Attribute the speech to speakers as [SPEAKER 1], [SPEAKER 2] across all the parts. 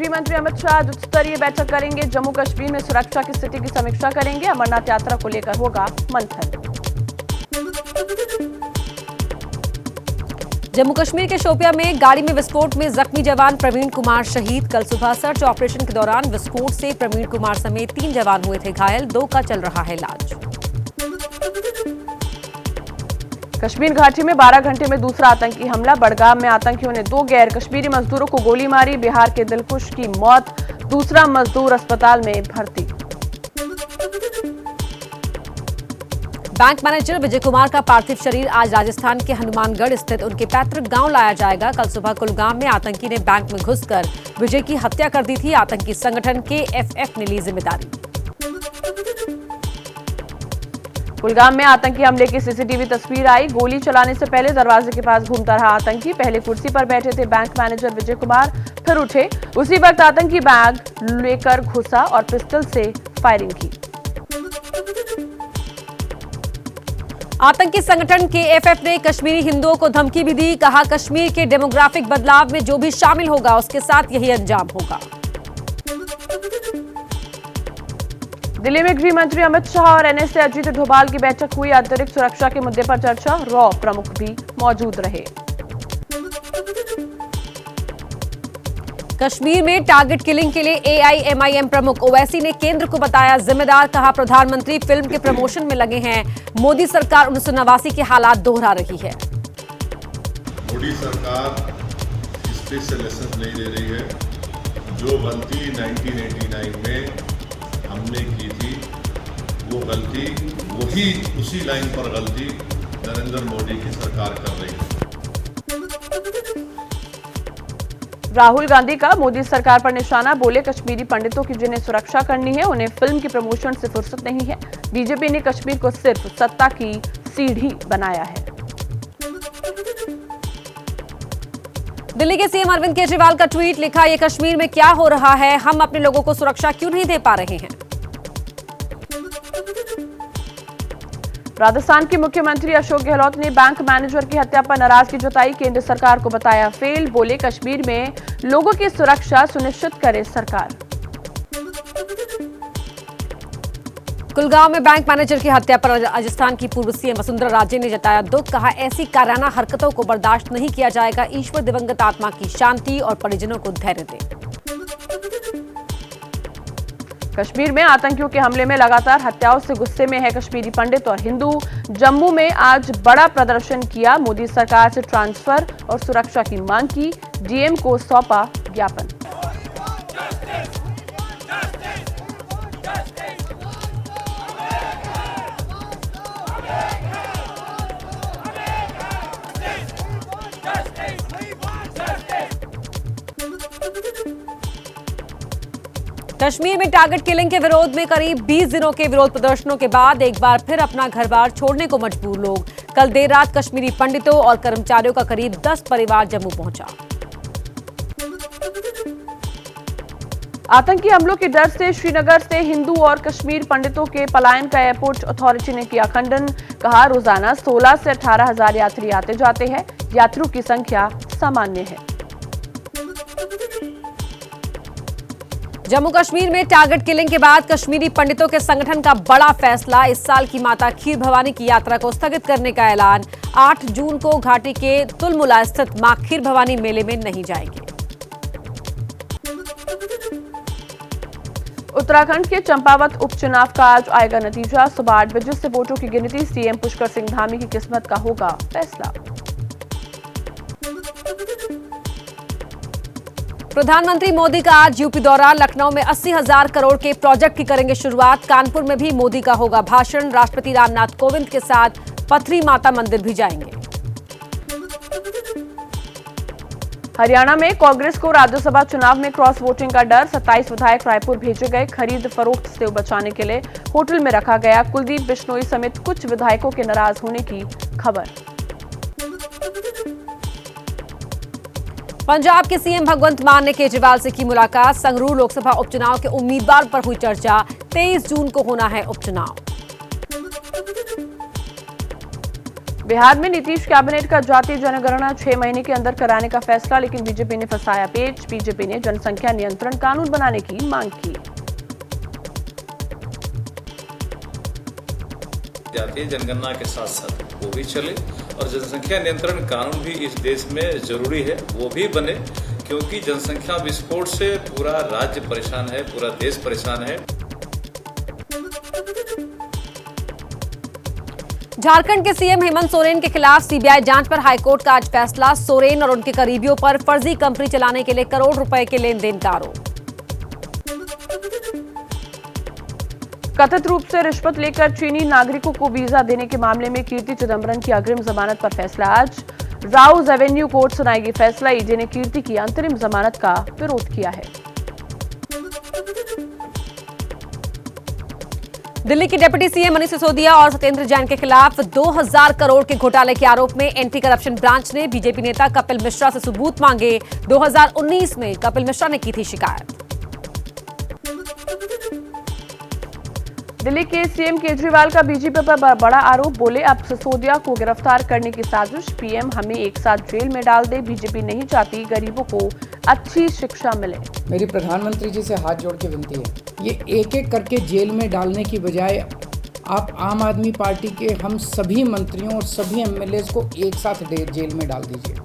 [SPEAKER 1] गृह मंत्री अमित शाह आज उच्च स्तरीय बैठक करेंगे। जम्मू कश्मीर में सुरक्षा की स्थिति की समीक्षा करेंगे। अमरनाथ यात्रा को लेकर होगा मंथन।
[SPEAKER 2] जम्मू कश्मीर के शोपियां में गाड़ी में विस्फोट में जख्मी जवान प्रवीण कुमार शहीद। कल सुबह सर्च ऑपरेशन के दौरान विस्फोट से प्रवीण कुमार समेत 3 जवान हुए थे घायल, 2 का चल रहा है इलाज।
[SPEAKER 1] कश्मीर घाटी में 12 घंटे में दूसरा आतंकी हमला। बड़गाम में आतंकियों ने 2 गैर कश्मीरी मजदूरों को गोली मारी। बिहार के दिलकुश की मौत, दूसरा मजदूर अस्पताल में भर्ती।
[SPEAKER 2] बैंक मैनेजर विजय कुमार का पार्थिव शरीर आज राजस्थान के हनुमानगढ़ स्थित उनके पैतृक गांव लाया जाएगा। कल सुबह कुलगाम में आतंकी ने बैंक में घुसकर विजय की हत्या कर दी थी। आतंकी संगठन KFF ने ली जिम्मेदारी।
[SPEAKER 1] कुलगाम में आतंकी हमले की सीसीटीवी तस्वीर आई। गोली चलाने से पहले दरवाजे के पास घूमता रहा आतंकी। पहले कुर्सी पर बैठे थे बैंक मैनेजर विजय कुमार, फिर उठे। उसी वक्त आतंकी बैग लेकर घुसा और पिस्टल से फायरिंग की।
[SPEAKER 2] आतंकी संगठन KFF ने कश्मीरी हिंदुओं को धमकी भी दी। कहा, कश्मीर के डेमोग्राफिक बदलाव में जो भी शामिल होगा उसके साथ यही अंजाम होगा।
[SPEAKER 1] दिल्ली में गृह मंत्री अमित शाह और NSA अजीत डोभाल की बैठक हुई। अतिरिक्त सुरक्षा के मुद्दे पर चर्चा। रॉ प्रमुख भी मौजूद रहे।
[SPEAKER 2] कश्मीर में टारगेट किलिंग के लिए AIMIM प्रमुख ओवैसी ने केंद्र को बताया जिम्मेदार। कहा, प्रधानमंत्री फिल्म के प्रमोशन में लगे हैं। मोदी सरकार 1989 के हालात दोहरा रही है।
[SPEAKER 3] मोदी सरकार हिस्ट्री से लेसन नहीं ले रही है। जो गलती 1989 में हमने की थी, वो गलती वही उसी लाइन पर गलती नरेंद्र मोदी की सरकार कर रही है।
[SPEAKER 1] राहुल गांधी का मोदी सरकार पर निशाना। बोले, कश्मीरी पंडितों की जिन्हें सुरक्षा करनी है उन्हें फिल्म की प्रमोशन से फुर्सत नहीं है। बीजेपी ने कश्मीर को सिर्फ सत्ता की सीढ़ी बनाया है।
[SPEAKER 2] दिल्ली के CM अरविंद केजरीवाल का ट्वीट लिखा, ये कश्मीर में क्या हो रहा है, हम अपने लोगों को सुरक्षा क्यों नहीं दे पा रहे हैं।
[SPEAKER 1] राजस्थान के मुख्यमंत्री अशोक गहलोत ने बैंक मैनेजर की हत्या पर नाराजगी जताई। केंद्र सरकार को बताया फेल। बोले, कश्मीर में लोगों की सुरक्षा सुनिश्चित करे सरकार।
[SPEAKER 2] कुलगांव में बैंक मैनेजर की हत्या पर राजस्थान की पूर्व CM वसुंधरा राजे ने जताया दुख। कहा, ऐसी कायराना हरकतों को बर्दाश्त नहीं किया जाएगा। ईश्वर दिवंगत आत्मा की शांति और परिजनों को धैर्य दे।
[SPEAKER 1] कश्मीर में आतंकियों के हमले में लगातार हत्याओं से गुस्से में है कश्मीरी पंडित और हिंदू। जम्मू में आज बड़ा प्रदर्शन किया। मोदी सरकार से ट्रांसफर और सुरक्षा की मांग की। DM को सौंपा ज्ञापन।
[SPEAKER 2] कश्मीर में टारगेट किलिंग के विरोध में करीब 20 दिनों के विरोध प्रदर्शनों के बाद एक बार फिर अपना घर-बार छोड़ने को मजबूर लोग। कल देर रात कश्मीरी पंडितों और कर्मचारियों का करीब 10 परिवार जम्मू पहुंचा।
[SPEAKER 1] आतंकी हमलों के डर से श्रीनगर से हिंदू और कश्मीर पंडितों के पलायन का एयरपोर्ट अथॉरिटी ने किया खंडन। कहा, रोजाना 16 से 18 हजार यात्री आते जाते हैं। यात्रियों की संख्या सामान्य है।
[SPEAKER 2] जम्मू कश्मीर में टारगेट किलिंग के बाद कश्मीरी पंडितों के संगठन का बड़ा फैसला। इस साल की माता खीर भवानी की यात्रा को स्थगित करने का ऐलान। 8 जून को घाटी के तुलमुला स्थित मां खीर भवानी मेले में नहीं जाएंगे।
[SPEAKER 1] उत्तराखंड के चंपावत उपचुनाव का आज आएगा नतीजा। सुबह 8 बजे से वोटों की गिनती। CM पुष्कर सिंह धामी की किस्मत का होगा फैसला।
[SPEAKER 2] प्रधानमंत्री मोदी का आज यूपी दौरा। लखनऊ में 80,000 करोड़ के प्रोजेक्ट की करेंगे शुरुआत। कानपुर में भी मोदी का होगा भाषण। राष्ट्रपति रामनाथ कोविंद के साथ पथरी माता मंदिर भी जाएंगे।
[SPEAKER 1] हरियाणा में कांग्रेस को राज्यसभा चुनाव में क्रॉस वोटिंग का डर। 27 विधायक रायपुर भेजे गए। खरीद फरोख्त से बचाने के लिए होटल में रखा गया। कुलदीप बिश्नोई समेत कुछ विधायकों के नाराज होने की खबर।
[SPEAKER 2] पंजाब के CM भगवंत मान ने केजरीवाल से की मुलाकात। संगरूर लोकसभा उपचुनाव के उम्मीदवार पर हुई चर्चा। 23 जून को होना है उपचुनाव।
[SPEAKER 1] बिहार में नीतीश कैबिनेट का जातीय जनगणना 6 महीने के अंदर कराने का फैसला, लेकिन बीजेपी ने फंसाया पेच। बीजेपी ने जनसंख्या नियंत्रण कानून बनाने की मांग की।
[SPEAKER 4] जातीय जनगणना के साथ साथ वो भी चले और जनसंख्या नियंत्रण कानून भी इस देश में जरूरी है, वो भी बने, क्योंकि जनसंख्या विस्फोट से पूरा राज्य परेशान है, पूरा देश परेशान है।
[SPEAKER 2] झारखंड के सीएम हेमंत सोरेन के खिलाफ सीबीआई जांच पर हाईकोर्ट का आज फैसला। सोरेन और उनके करीबियों पर फर्जी कंपनी चलाने के लिए करोड़ रुपए के लेन देन का आरोप।
[SPEAKER 1] कथित रूप से रिश्वत लेकर चीनी नागरिकों को वीजा देने के मामले में कीर्ति चिदंबरम की अग्रिम जमानत पर फैसला आज। राउज एवेन्यू कोर्ट सुनाएगी फैसला। ईडी ने कीर्ति की अंतरिम जमानत का विरोध किया है।
[SPEAKER 2] दिल्ली के डिप्टी सीएम मनीष सिसोदिया और सत्येंद्र जैन के खिलाफ 2000 करोड़ के घोटाले के आरोप में एंटी करप्शन ब्रांच ने बीजेपी नेता कपिल मिश्रा से सबूत मांगे। 2019 में कपिल मिश्रा ने की थी शिकायत।
[SPEAKER 1] दिल्ली के सीएम केजरीवाल का बीजेपी पर बड़ा आरोप, बोले अब सिसोदिया को गिरफ्तार करने की साजिश। पीएम हमें एक साथ जेल में डाल दे, बीजेपी नहीं चाहती गरीबों को अच्छी शिक्षा मिले।
[SPEAKER 5] मेरी प्रधानमंत्री जी से हाथ जोड़ के विनती है, ये एक एक करके जेल में डालने की बजाय आप आम आदमी पार्टी के हम सभी मंत्रियों और सभी एमएलए को एक साथ जेल में डाल दीजिए।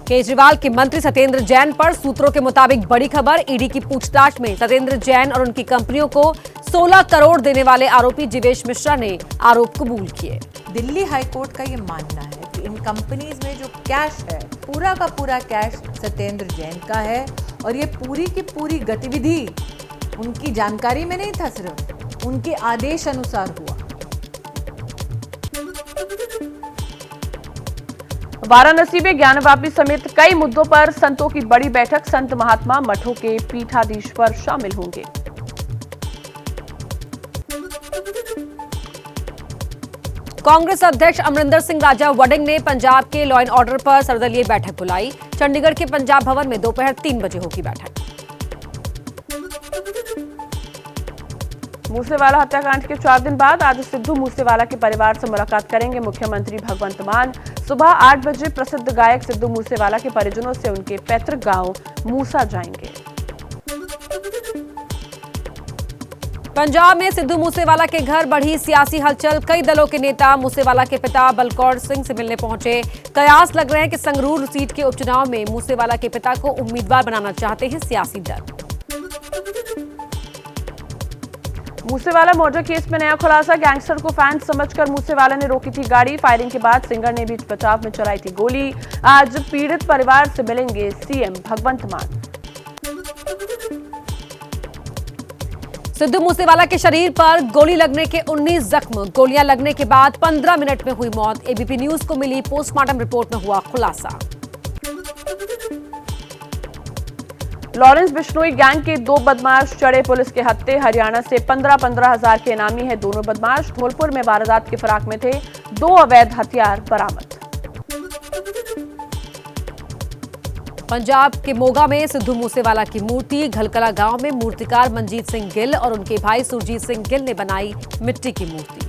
[SPEAKER 2] केजरीवाल के मंत्री सत्येंद्र जैन पर सूत्रों के मुताबिक बड़ी खबर। ईडी की पूछताछ में सत्येंद्र जैन और उनकी कंपनियों को 16 करोड़ देने वाले आरोपी जीवेश मिश्रा ने आरोप कबूल किए।
[SPEAKER 6] दिल्ली हाईकोर्ट का ये मानना है कि इन कंपनीज में जो कैश है, पूरा का पूरा कैश सत्येंद्र जैन का है और ये पूरी की पूरी गतिविधि उनकी जानकारी में नहीं था, सिर्फ उनके आदेश अनुसार हुआ।
[SPEAKER 1] वाराणसी में ज्ञानवापी समेत कई मुद्दों पर संतों की बड़ी बैठक। संत महात्मा मठों के पीठाधीश्वर शामिल होंगे।
[SPEAKER 2] कांग्रेस अध्यक्ष अमरिंदर सिंह राजा वडिंग ने पंजाब के लॉ एंड ऑर्डर पर सर्वदलीय बैठक बुलाई। चंडीगढ़ के पंजाब भवन में दोपहर 3 बजे होगी बैठक।
[SPEAKER 1] मूसेवाला हत्याकांड के 4 दिन बाद आज सिद्धू मूसेवाला के परिवार से मुलाकात करेंगे मुख्यमंत्री भगवंत मान। सुबह 8 बजे प्रसिद्ध गायक सिद्धू मूसेवाला के परिजनों से उनके पैतृक गांव मूसा जाएंगे।
[SPEAKER 2] पंजाब में सिद्धू मूसेवाला के घर बढ़ी सियासी हलचल। कई दलों के नेता मूसेवाला के पिता बलकौर सिंह से मिलने पहुंचे। कयास लग रहे हैं कि संगरूर सीट के उपचुनाव में मूसेवाला के पिता को उम्मीदवार बनाना चाहते हैं सियासी दल।
[SPEAKER 1] मूसेवाला मर्डर केस में नया खुलासा। गैंगस्टर को फैन समझकर मूसेवाला ने रोकी थी गाड़ी। फायरिंग के बाद सिंगर ने बीच बचाव में चलाई थी गोली। आज पीड़ित परिवार से मिलेंगे सीएम भगवंत मान।
[SPEAKER 2] सिद्धू मूसेवाला के शरीर पर गोली लगने के 19 जख्म। गोलियां लगने के बाद 15 मिनट में हुई मौत। एबीपी न्यूज को मिली पोस्टमार्टम रिपोर्ट में हुआ खुलासा।
[SPEAKER 1] लॉरेंस बिश्नोई गैंग के 2 बदमाश चढ़े पुलिस के हत्थे। हरियाणा से 15-15 हजार के इनामी है दोनों बदमाश। धौलपुर में वारदात की फिराक में थे। 2 अवैध हथियार बरामद।
[SPEAKER 2] पंजाब के मोगा में सिद्धू मूसेवाला की मूर्ति। घलकला गांव में मूर्तिकार मनजीत सिंह गिल और उनके भाई सुरजीत सिंह गिल ने बनाई मिट्टी की मूर्ति।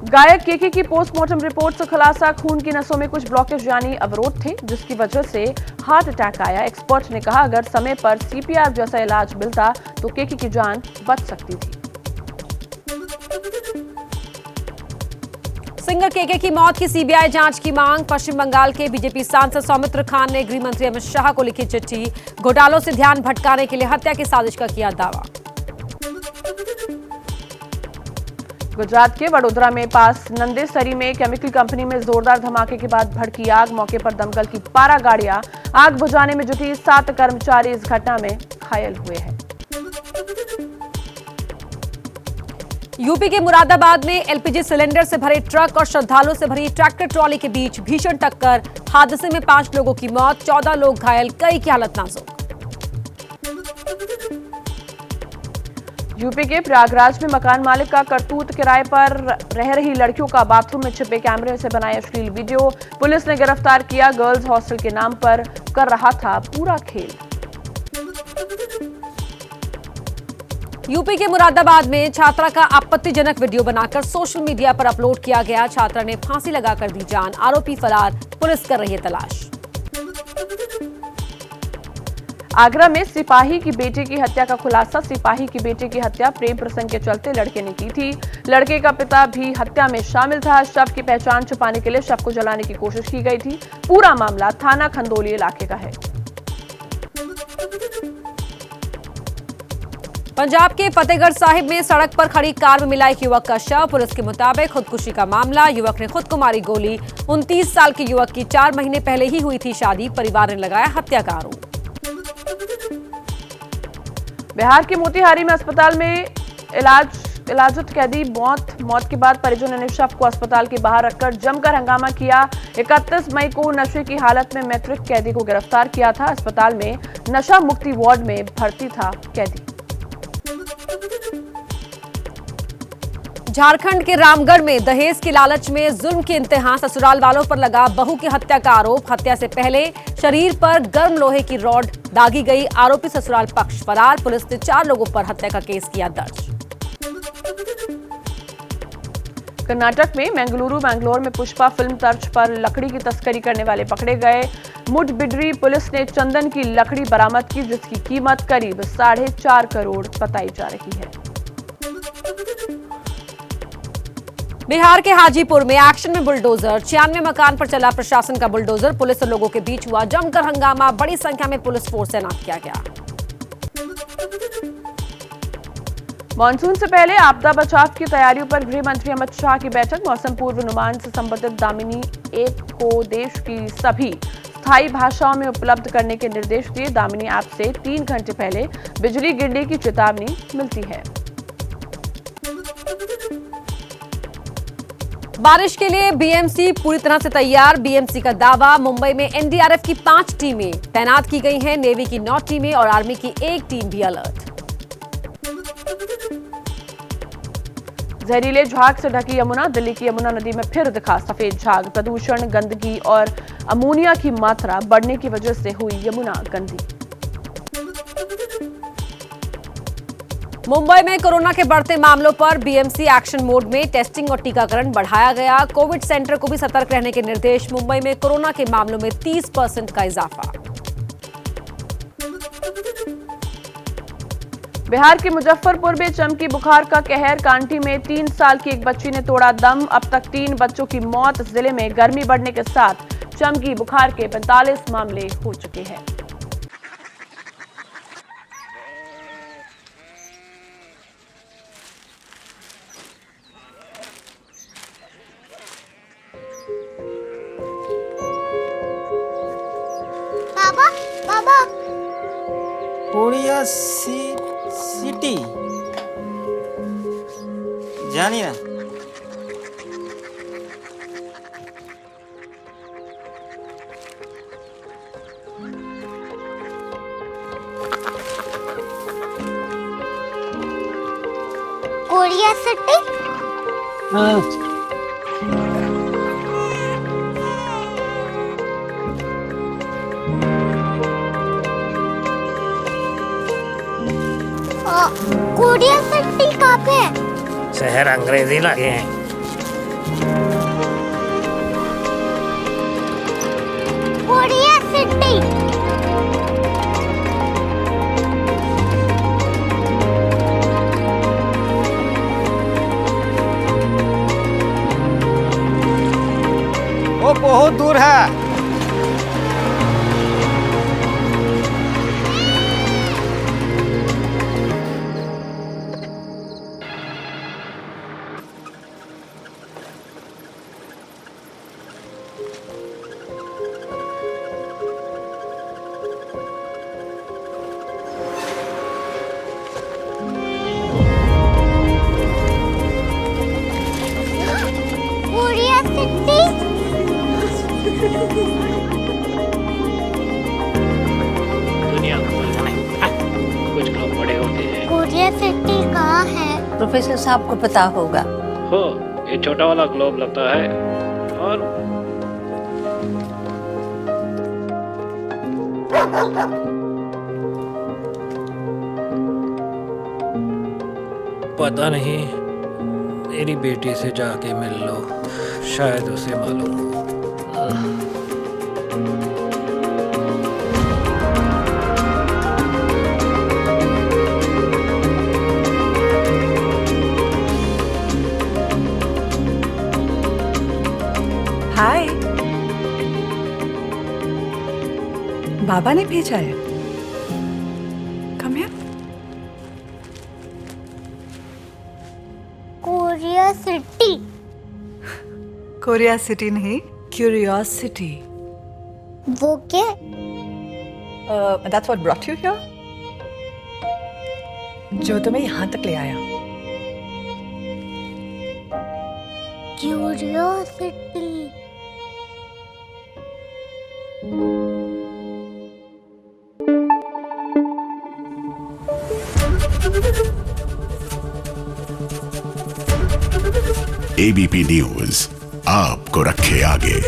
[SPEAKER 1] गायक केके की पोस्टमार्टम रिपोर्ट से खुलासा। खून की नसों में कुछ ब्लॉकेज यानी अवरोध थे, जिसकी वजह से हार्ट अटैक आया। एक्सपर्ट ने कहा अगर समय पर सीपीआर जैसा इलाज मिलता तो केके की जान बच सकती थी।
[SPEAKER 2] सिंगर केके की मौत की सीबीआई जांच की मांग। पश्चिम बंगाल के बीजेपी सांसद सौमित्र खान ने गृह मंत्री अमित शाह को लिखी चिट्ठी। घोटालों से ध्यान भटकाने के लिए हत्या की साजिश का किया दावा।
[SPEAKER 1] गुजरात के वडोदरा में पास नंदेसरी में केमिकल कंपनी में जोरदार धमाके के बाद भड़की आग। मौके पर दमकल की 12 गाड़ियां आग बुझाने में जुटी। 7 कर्मचारी इस घटना में घायल हुए हैं।
[SPEAKER 2] यूपी के मुरादाबाद में एलपीजी सिलेंडर से भरे ट्रक और श्रद्धालुओं से भरी ट्रैक्टर ट्रॉली के बीच भीषण टक्कर। हादसे में 5 लोगों की मौत, 14 लोग घायल, कई की हालत नाजुक।
[SPEAKER 1] यूपी के प्रयागराज में मकान मालिक का करतूत। किराए पर रह रही लड़कियों का बाथरूम में छिपे कैमरे से बनाया अश्लील वीडियो। पुलिस ने गिरफ्तार किया। गर्ल्स हॉस्टल के नाम पर कर रहा था पूरा खेल।
[SPEAKER 2] यूपी के मुरादाबाद में छात्रा का आपत्तिजनक वीडियो बनाकर सोशल मीडिया पर अपलोड किया गया। छात्रा ने फांसी लगाकर दी जान, आरोपी फरार, पुलिस कर रही है तलाश।
[SPEAKER 1] आगरा में सिपाही की बेटे की हत्या का खुलासा। सिपाही की बेटे की हत्या प्रेम प्रसंग के चलते लड़के ने की थी। लड़के का पिता भी हत्या में शामिल था। शव की पहचान छुपाने के लिए शव को जलाने की कोशिश की गई थी। पूरा मामला थाना खंदौली इलाके का है।
[SPEAKER 2] पंजाब के फतेहगढ़ साहिब में सड़क पर खड़ी कार में मिला एक युवक का शव। पुलिस के मुताबिक खुदकुशी का मामला। युवक ने खुद को मारी गोली। 29 साल के युवक की 4 महीने पहले ही हुई थी शादी। परिवार ने लगाया हत्या का आरोप।
[SPEAKER 1] बिहार के मोतिहारी में अस्पताल में इलाजत कैदी मौत के बाद परिजनों ने शव को अस्पताल के बाहर रखकर जमकर हंगामा किया। 31 मई को नशे की हालत में मैट्रिक कैदी को गिरफ्तार किया था। अस्पताल में नशा मुक्ति वार्ड में भर्ती था कैदी।
[SPEAKER 2] झारखंड के रामगढ़ में दहेज के लालच में जुल्म के इंतहा। ससुराल वालों पर लगा बहू की हत्या का आरोप। हत्या से पहले शरीर पर गर्म लोहे की रॉड दागी गई। आरोपी ससुराल पक्ष फरार। पुलिस ने 4 लोगों पर हत्या का केस किया दर्ज।
[SPEAKER 1] कर्नाटक में मैंगलोर में पुष्पा फिल्म तर्ज पर लकड़ी की तस्करी करने वाले पकड़े गए। मुडबिड्री पुलिस ने चंदन की लकड़ी बरामद की, जिसकी कीमत करीब 4.5 करोड़ बताई जा रही है।
[SPEAKER 2] बिहार के हाजीपुर में एक्शन में बुलडोजर। 96 मकान पर चला प्रशासन का बुलडोजर। पुलिस और लोगों के बीच हुआ जमकर हंगामा। बड़ी संख्या में पुलिस फोर्स तैनात किया गया।
[SPEAKER 1] मानसून से पहले आपदा बचाव की तैयारियों पर गृह मंत्री अमित शाह की बैठक। मौसम पूर्वानुमान से संबंधित दामिनी ऐप को देश की सभी स्थायी भाषाओं में उपलब्ध करने के निर्देश दिए। दामिनी ऐप से 3 घंटे पहले बिजली गिरने की चेतावनी मिलती है।
[SPEAKER 2] बारिश के लिए बीएमसी पूरी तरह से तैयार। बीएमसी का दावा, मुंबई में एनडीआरएफ की 5 टीमें तैनात की गई हैं। नेवी की 9 टीमें और आर्मी की 1 टीम भी अलर्ट।
[SPEAKER 1] जहरीले झाग से ढकी यमुना। दिल्ली की यमुना नदी में फिर दिखा सफेद झाग। प्रदूषण, गंदगी और अमोनिया की मात्रा बढ़ने की वजह से हुई यमुना गंदी।
[SPEAKER 2] मुंबई में कोरोना के बढ़ते मामलों पर बीएमसी एक्शन मोड में। टेस्टिंग और टीकाकरण बढ़ाया गया। कोविड सेंटर को भी सतर्क रहने के निर्देश। मुंबई में कोरोना के मामलों में 30% का इजाफा।
[SPEAKER 1] बिहार के मुजफ्फरपुर में चमकी बुखार का कहर। कांटी में 3 साल की एक बच्ची ने तोड़ा दम। अब तक 3 बच्चों की मौत। जिले में गर्मी बढ़ने के साथ चमकी बुखार के 45 मामले हो चुके हैं।
[SPEAKER 7] बाबा
[SPEAKER 8] कोरिया सिटी जानिए
[SPEAKER 7] कोरिया सिटी।
[SPEAKER 8] हाँ
[SPEAKER 7] कोरिया सिटी कहाँ पे है?
[SPEAKER 8] शहर अंग्रेजी लगे हैं।
[SPEAKER 7] Korea city.
[SPEAKER 8] वो बहुत दूर है।
[SPEAKER 7] Korea city.
[SPEAKER 9] दुनिया को कुछ लोग बड़े होते हैं।
[SPEAKER 7] कोरिया सिटी कहाँ है?
[SPEAKER 10] प्रोफेसर साहब को पता होगा।
[SPEAKER 9] हो, ये छोटा वाला ग्लोब लगता है और पता नहीं, मेरी बेटी से जाके मिल लो, शायद उसे मालूम हो।
[SPEAKER 10] हाय, बाबा ने भेजा है। Come here.
[SPEAKER 7] Korea city.
[SPEAKER 10] Korea city नहीं, क्यूरियोसिटी।
[SPEAKER 7] वो क्या?
[SPEAKER 10] That's what brought you here? जो तुम्हें यहाँ तक ले आया।
[SPEAKER 7] क्यूरियोसिटी।
[SPEAKER 11] एबीपी न्यूज आपको रखे आगे।